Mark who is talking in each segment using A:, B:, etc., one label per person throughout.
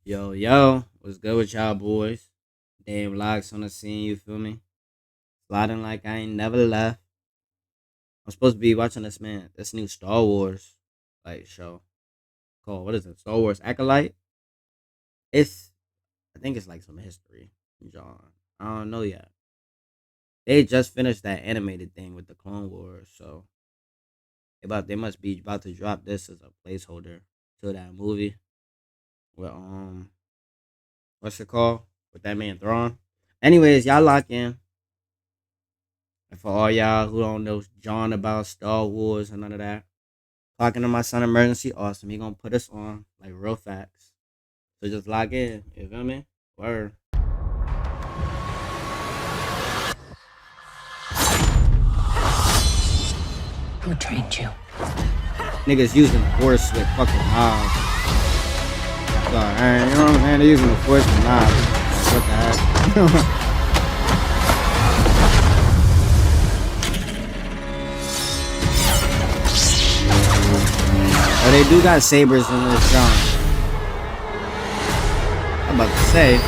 A: Yo, yo, what's good with y'all boys? Damelocks on the scene, you feel me? Sliding like I ain't never left. I'm supposed to be watching this new Star Wars show called what is it? Star Wars Acolyte. It's I think it's like some history, John. I don't know yet. They just finished that animated thing with the Clone Wars, so they must be about to drop this as a placeholder to that movie with what's it called with that man Thrawn. Anyways, y'all lock in. And for all y'all who don't know John about Star Wars and none of that, talking to my son Emergency Awesome, he gonna put us on like real facts. So just log in. You feel me? Word.
B: Who trained you?
A: Niggas using force with fucking knobs. Sorry, you know what I'm saying? They're using the force with knobs. What the heck? Oh, they do got sabers in this genre. I'm about to say.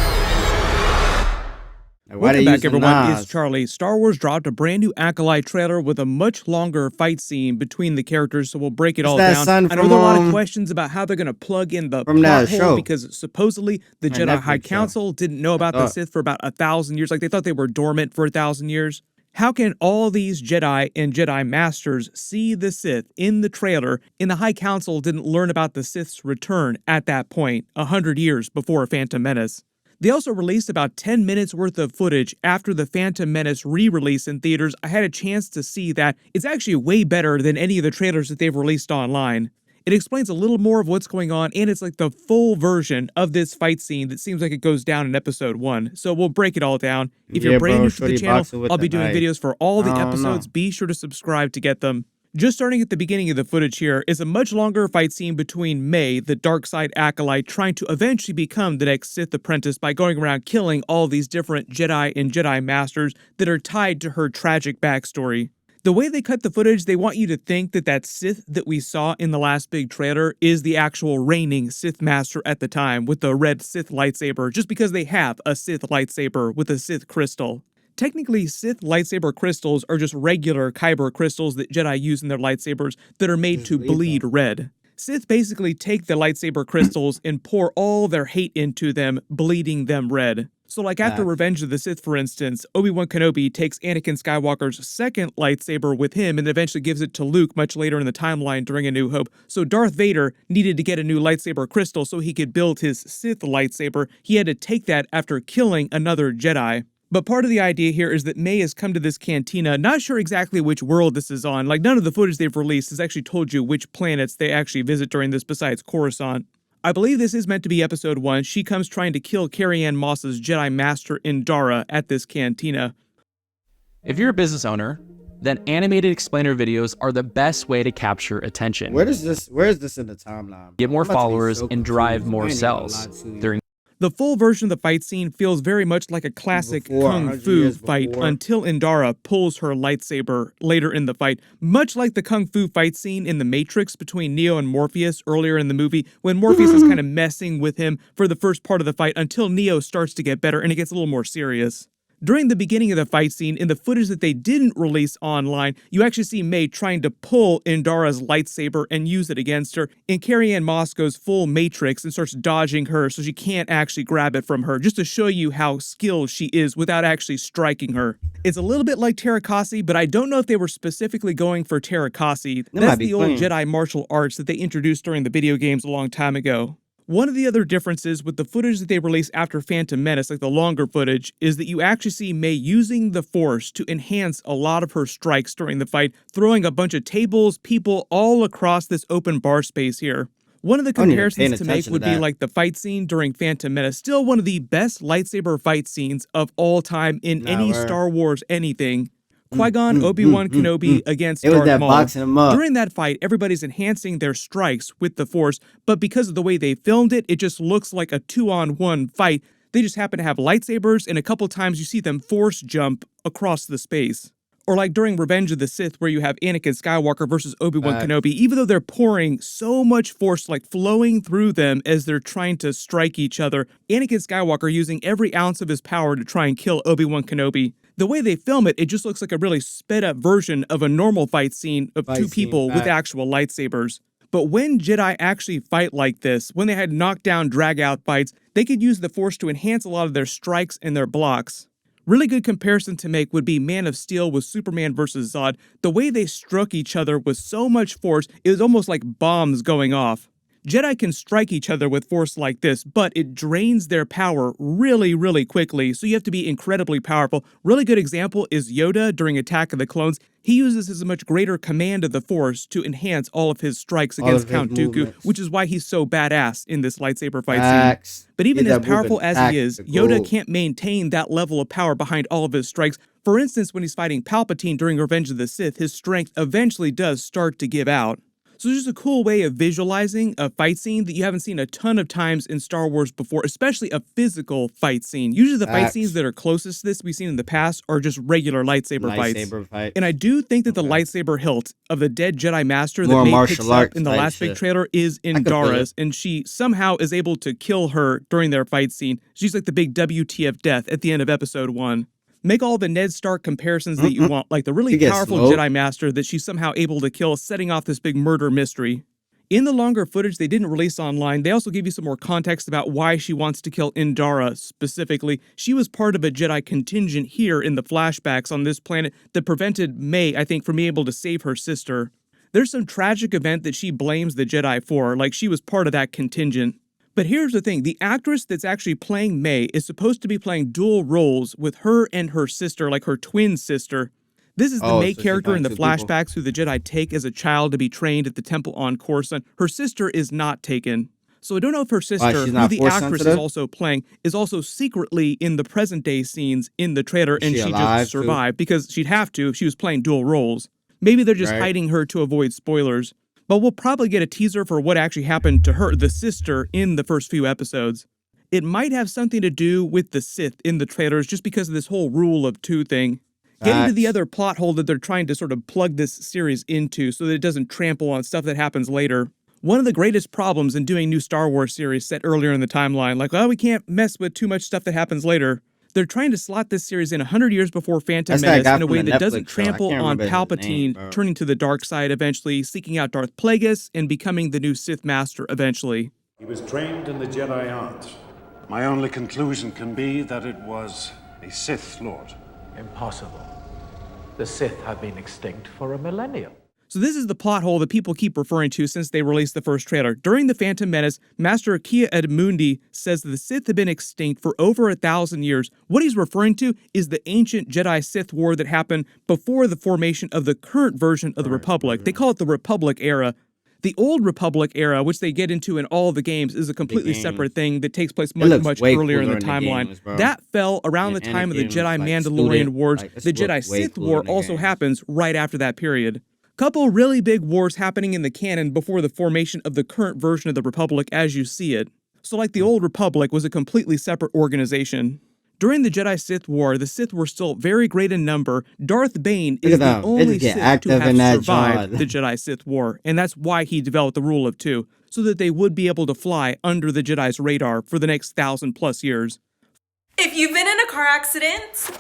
A: Like, why
C: Welcome
A: they
C: back,
A: using
C: everyone.
A: knobs?
C: It's Charlie. Star Wars dropped a brand new Acolyte trailer with a much longer fight scene between the characters, so we'll break it
A: It's
C: all
A: that
C: down.
A: son
C: I know
A: from,
C: there are a lot of questions about how they're going to plug in the
A: from
C: plot
A: that
C: hole
A: show.
C: because supposedly the
A: That
C: Jedi High
A: Netflix show.
C: Council didn't know about the
A: thought.
C: Sith for about 1,000 years. Like, they thought they were dormant for 1,000 years. How can all these Jedi and Jedi Masters see the Sith in the trailer and the High Council didn't learn about the Sith's return at that point, 100 years before Phantom Menace? They also released about 10 minutes worth of footage after the Phantom Menace re-release in theaters. I had a chance to see that. It's actually way better than any of the trailers that they've released online. It explains a little more of what's going on, and it's like the full version of this fight scene that seems like it goes down in episode 1. So we'll break it all down. If you're brand new to the channel, I'll be doing videos for all the episodes. Be sure to subscribe to get them. Just starting at the beginning of the footage here is a much longer fight scene between May, the dark side acolyte, trying to eventually become the next Sith apprentice by going around killing all these different Jedi and Jedi Masters that are tied to her tragic backstory. The way they cut the footage, they want you to think that that Sith that we saw in the last big trailer is the actual reigning Sith Master at the time with the red Sith lightsaber, just because they have a Sith lightsaber with a Sith crystal. Technically, Sith lightsaber crystals are just regular Kyber crystals that Jedi use in their lightsabers that are made to bleed red. Sith basically take the lightsaber crystals and pour all their hate into them, bleeding them red. So like after Revenge of the Sith, for instance, Obi-Wan Kenobi takes Anakin Skywalker's second lightsaber with him and eventually gives it to Luke much later in the timeline during A New Hope. So Darth Vader needed to get a new lightsaber crystal so he could build his Sith lightsaber. He had to take that after killing another Jedi. But part of the idea here is that May has come to this cantina, not sure exactly which world this is on. Like, none of the footage they've released has actually told you which planets they actually visit during this besides Coruscant. I believe this is meant to be episode 1. She comes trying to kill Carrie-Anne Moss's Jedi Master Indara at this cantina.
D: If you're a business owner, then animated explainer videos are the best way to capture attention.
A: Where is this in the timeline?
D: Get more
A: I'm about to be
D: followers
A: so
D: and drive
A: confused. I
D: more
A: ain't even gonna
D: sales.
A: lie to you.
D: During
C: The full version of the fight scene feels very much like a classic kung
A: 100
C: fu
A: years
C: fight
A: before.
C: until Indara pulls her lightsaber later in the fight. Much like the kung fu fight scene in The Matrix between Neo and Morpheus earlier in the movie, when Morpheus is kind of messing with him for the first part of the fight until Neo starts to get better and it gets a little more serious. During the beginning of the fight scene, in the footage that they didn't release online, you actually see May trying to pull Indara's lightsaber and use it against her, and Carrie-Anne Moss goes full Matrix and starts dodging her so she can't actually grab it from her, just to show you how skilled she is without actually striking her. It's a little bit like Terakasi, but I don't know if they were specifically going for Terakasi. That's the old Jedi martial arts that they introduced during the video games a long time ago. One of the other differences with the footage that they released after Phantom Menace, like the longer footage, is that you actually see May using the Force to enhance a lot of her strikes during the fight, throwing a bunch of tables, people all across this open bar space here. One of the comparisons to make would be like the fight scene during Phantom Menace, still one of the best lightsaber fight scenes of all time in any Star Wars anything. Qui-Gon, Obi-Wan Kenobi against Darth Maul. During that fight, everybody's enhancing their strikes with the Force, but because of the way they filmed it, it just looks like a 2-on-1 fight. They just happen to have lightsabers, and a couple times you see them Force jump across the space. Or like during Revenge of the Sith, where you have Anakin Skywalker versus Obi-Wan
A: Facts.
C: Kenobi, even though they're pouring so much force like flowing through them as they're trying to strike each other, Anakin Skywalker using every ounce of his power to try and kill Obi-Wan Kenobi. The way they film it, it just looks like a really sped up version of a normal fight scene of two people with actual lightsabers. But when Jedi actually fight like this, when they had knockdown, drag-out fights, they could use the Force to enhance a lot of their strikes and their blocks. Really good comparison to make would be Man of Steel with Superman versus Zod. The way they struck each other with so much force, it was almost like bombs going off. Jedi can strike each other with force like this, but it drains their power really, really quickly, so you have to be incredibly powerful. Really good example is Yoda during Attack of the Clones. He uses his much greater command of the Force to enhance all of his strikes against Count Dooku, which is why he's so badass in this lightsaber fight scene. But even as powerful as he is, Yoda can't maintain that level of power behind all of his strikes. For instance, when he's fighting Palpatine during Revenge of the Sith, his strength eventually does start to give out. So it's just a cool way of visualizing a fight scene that you haven't seen a ton of times in Star Wars before, especially a physical fight scene. Usually the fight scenes that are closest to this we've seen in the past are just regular lightsaber fights. And I do think that the lightsaber hilt of the dead Jedi Master that May picks up in the last big trailer is Indara's, and she somehow is able to kill her during their fight scene. She's like the big WTF death at the end of episode 1. Make all the Ned Stark comparisons that you want, like the really powerful Jedi Master that she's somehow able to kill, setting off this big murder mystery. In the longer footage they didn't release online, they also give you some more context about why she wants to kill Indara specifically. She was part of a Jedi contingent here in the flashbacks on this planet that prevented May, I think, from being able to save her sister. There's some tragic event that she blames the Jedi for, like she was part of that contingent. But here's the thing, the actress that's actually playing May is supposed to be playing dual roles with her and her sister, like her twin sister. This is the May character in the flashbacks who the Jedi take as a child to be trained at the temple on Coruscant. Her sister is not taken. So I don't know if her sister, who the actress is also playing, is also secretly in the present day scenes in the trailer and she just survived because she'd have to if she was playing dual roles. Maybe they're just hiding her to avoid spoilers. But we'll probably get a teaser for what actually happened to her, the sister, in the first few episodes. It might have something to do with the Sith in the trailers just because of this whole rule of two thing. Getting to the other plot hole that they're trying to sort of plug this series into so that it doesn't trample on stuff that happens later. One of the greatest problems in doing new Star Wars series set earlier in the timeline, like, oh, we can't mess with too much stuff that happens later. They're trying to slot this series in 100 years before Phantom Menace in a way that doesn't trample on Palpatine turning to the dark side eventually, seeking out Darth Plagueis, and becoming the new Sith Master eventually.
E: He was trained in the Jedi arts.
F: My only conclusion can be that it was a Sith Lord.
G: Impossible. The Sith have been extinct for a millennium.
C: So this is the plot hole that people keep referring to since they released the first trailer. During the Phantom Menace, Master Kia Edmundi says that the Sith have been extinct for over 1,000 years. What he's referring to is the ancient Jedi-Sith war that happened before the formation of the current version of the Republic. They call it the Republic era. The old Republic era, which they get into in all the games, is a completely separate thing that takes place much earlier in the timeline. That fell around the time of the Jedi Mandalorian Wars. The Jedi-Sith War also happens right after that period. Couple really big wars happening in the canon before the formation of the current version of the Republic as you see it. So like the old Republic was a completely separate organization. During the Jedi-Sith War, the Sith were still very great in number. Darth Bane is the only Sith to have survived the Jedi-Sith War, and that's why he developed the Rule of Two, so that they would be able to fly under the Jedi's radar for the next 1,000+ years.
H: If you've been in a car accident,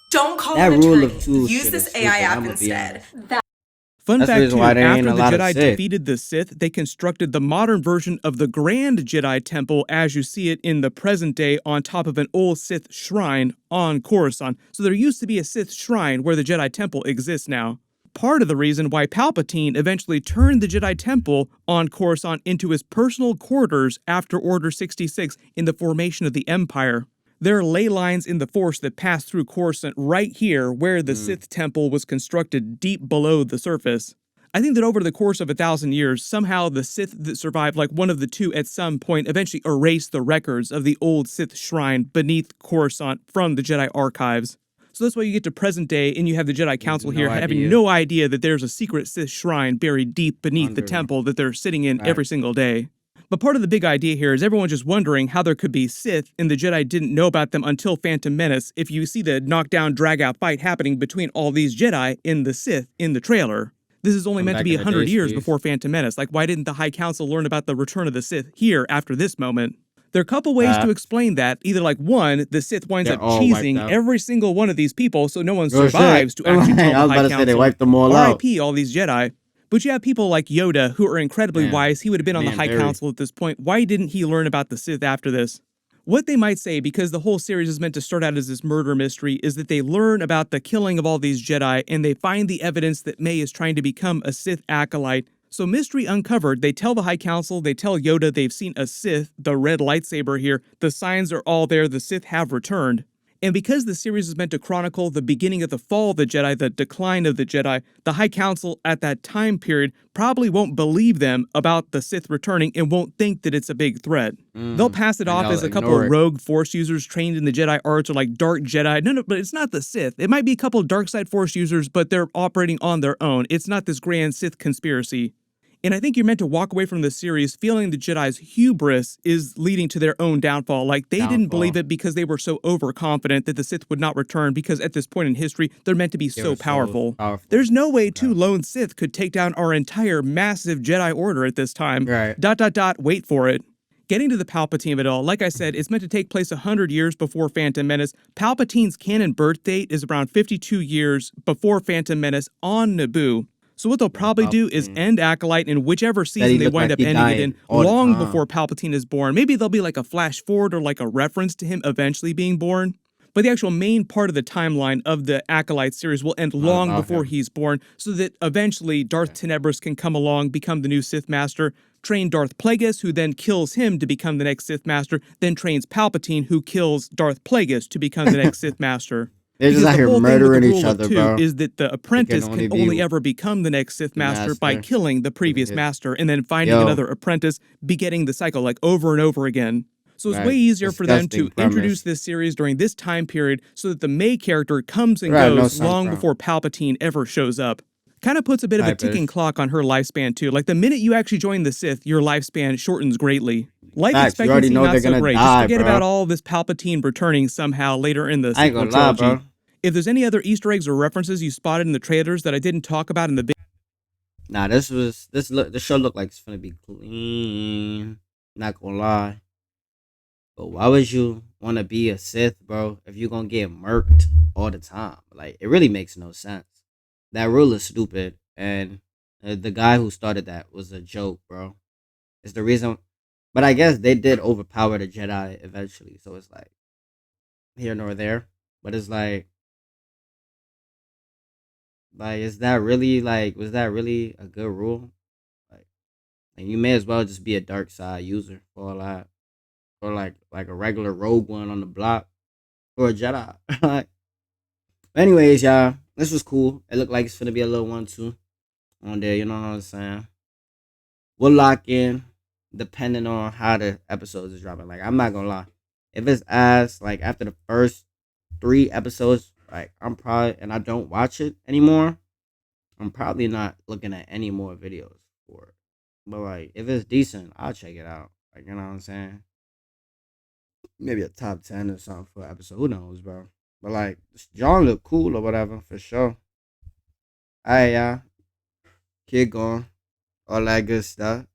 H: don't call an attorney. Use this AI app instead.
C: Fun fact too, after the Jedi defeated the Sith, they constructed the modern version of the Grand Jedi Temple as you see it in the present day on top of an old Sith shrine on Coruscant. So there used to be a Sith shrine where the Jedi Temple exists now. Part of the reason why Palpatine eventually turned the Jedi Temple on Coruscant into his personal quarters after Order 66 in the formation of the Empire. There are ley lines in the Force that pass through Coruscant right here where the Sith Temple was constructed deep below the surface. I think that over the course of 1,000 years, somehow the Sith that survived, like one of the two at some point, eventually erased the records of the old Sith shrine beneath Coruscant from the Jedi archives. So that's why you get to present day and you have the Jedi Council here having no idea that there's a secret Sith shrine buried deep beneath the temple that they're sitting in every single day. But part of the big idea here is everyone's just wondering how there could be Sith and the Jedi didn't know about them until Phantom Menace if you see the knockdown, drag-out fight happening between all these Jedi and the Sith in the trailer. This is only
A: Come
C: meant to
A: back
C: be
A: in the
C: 100
A: days,
C: years
A: please.
C: before Phantom Menace. Like, why didn't the High Council learn about the return of the Sith here after this moment? There are a couple ways to explain that. Either like one, the Sith winds
A: They're
C: up
A: all wiped
C: cheesing
A: out.
C: every single one of these people so no one
A: Real
C: survives
A: shit.
C: to actually tell
A: I
C: the
A: was about
C: High
A: to say
C: Council.
A: they wiped them all out.
C: R.I.P. all these Jedi. But you have people like Yoda who are incredibly
A: Man,
C: wise. He would have been on the
A: man,
C: High
A: very.
C: Council at this point. Why didn't he learn about the Sith after this? What they might say, because the whole series is meant to start out as this murder mystery, is that they learn about the killing of all these Jedi and they find the evidence that May is trying to become a Sith acolyte. So mystery uncovered, they tell the High Council, they tell Yoda they've seen a Sith, the red lightsaber here, the signs are all there, the Sith have returned. And because the series is meant to chronicle the beginning of the fall of the Jedi, the decline of the Jedi, the High Council at that time period probably won't believe them about the Sith returning and won't think that it's a big threat. They'll pass it
A: And
C: off
A: they'll
C: as a couple
A: ignore
C: of
A: it.
C: rogue Force users trained in the Jedi arts or like dark Jedi. No, but it's not the Sith. It might be a couple of dark side Force users, but they're operating on their own. It's not this grand Sith conspiracy. And I think you're meant to walk away from the series feeling the Jedi's hubris is leading to their own downfall. Like, they didn't believe it because they were so overconfident that the Sith would not return because at this point in history, they're meant to be so
A: were so
C: powerful.
A: powerful.
C: There's no way two lone Sith could take down our entire massive Jedi Order at this time.
A: Right. ...
C: Wait for it. Getting to the Palpatine of it all, like I said, it's meant to take place 100 years before Phantom Menace. Palpatine's canon birth date is around 52 years before Phantom Menace on Naboo. So what they'll probably do is end Acolyte in whichever season they wind up ending it in, long before Palpatine is born. Maybe there'll be like a flash forward or like a reference to him eventually being born. But the actual main part of the timeline of the Acolyte series will end long before he's born, so that eventually Darth Tenebris can come along, become the new Sith Master, train Darth Plagueis, who then kills him to become the next Sith Master, then trains Palpatine, who kills Darth Plagueis to become the next Sith Master.
A: They're just out here murdering each other, bro.
C: Is that the apprentice
A: only
C: can
A: be
C: only ever become the next Sith Master by
A: master.
C: killing the previous master and then finding
A: Yo.
C: another apprentice, begetting the cycle like over and over again. So it's
A: Right.
C: way easier for them to
A: Disgusting premise.
C: introduce this series during this time period so that the May character comes and
A: Right, no
C: goes
A: sense,
C: long
A: bro.
C: before Palpatine ever shows up. Kind of puts a bit of a
A: Typist.
C: ticking clock on her lifespan too. Like the minute you actually join the Sith, your lifespan shortens greatly. Life
A: Facts, you already
C: expectancy
A: know
C: not
A: they're
C: so
A: gonna
C: great.
A: die,
C: Just forget
A: bro.
C: about all this Palpatine returning somehow later in the
A: I ain't
C: sequel
A: gonna lie,
C: trilogy.
A: bro.
C: If there's any other Easter eggs or references you spotted in the trailers that I didn't talk about in the big
A: Nah, this show looked like it's gonna be clean. Not gonna lie. But why would you want to be a Sith, bro, if you're gonna get murked all the time? Like, it really makes no sense. That rule is stupid, and the guy who started that was a joke, bro. It's the reason. But I guess they did overpower the Jedi eventually, so it's like here nor there. But it's like, is that really was that really a good rule? Like, and you may as well just be a dark side user for all that, or like a regular rogue one on the block, or a Jedi. Like, anyways, y'all, this was cool. It looked like it's gonna be a little 1-2 on there. You know what I'm saying? We'll lock in depending on how the episodes is dropping. Like, I'm not gonna lie, if it's as like after the first 3 episodes, like I'm probably, and I don't watch it anymore, I'm probably not looking at any more videos for it. But like, if it's decent, I'll check it out. Like, you know what I'm saying? Maybe a top 10 or something for an episode. Who knows, bro? But like, John look cool or whatever for sure. Alright, y'all. Keep going. All that good stuff.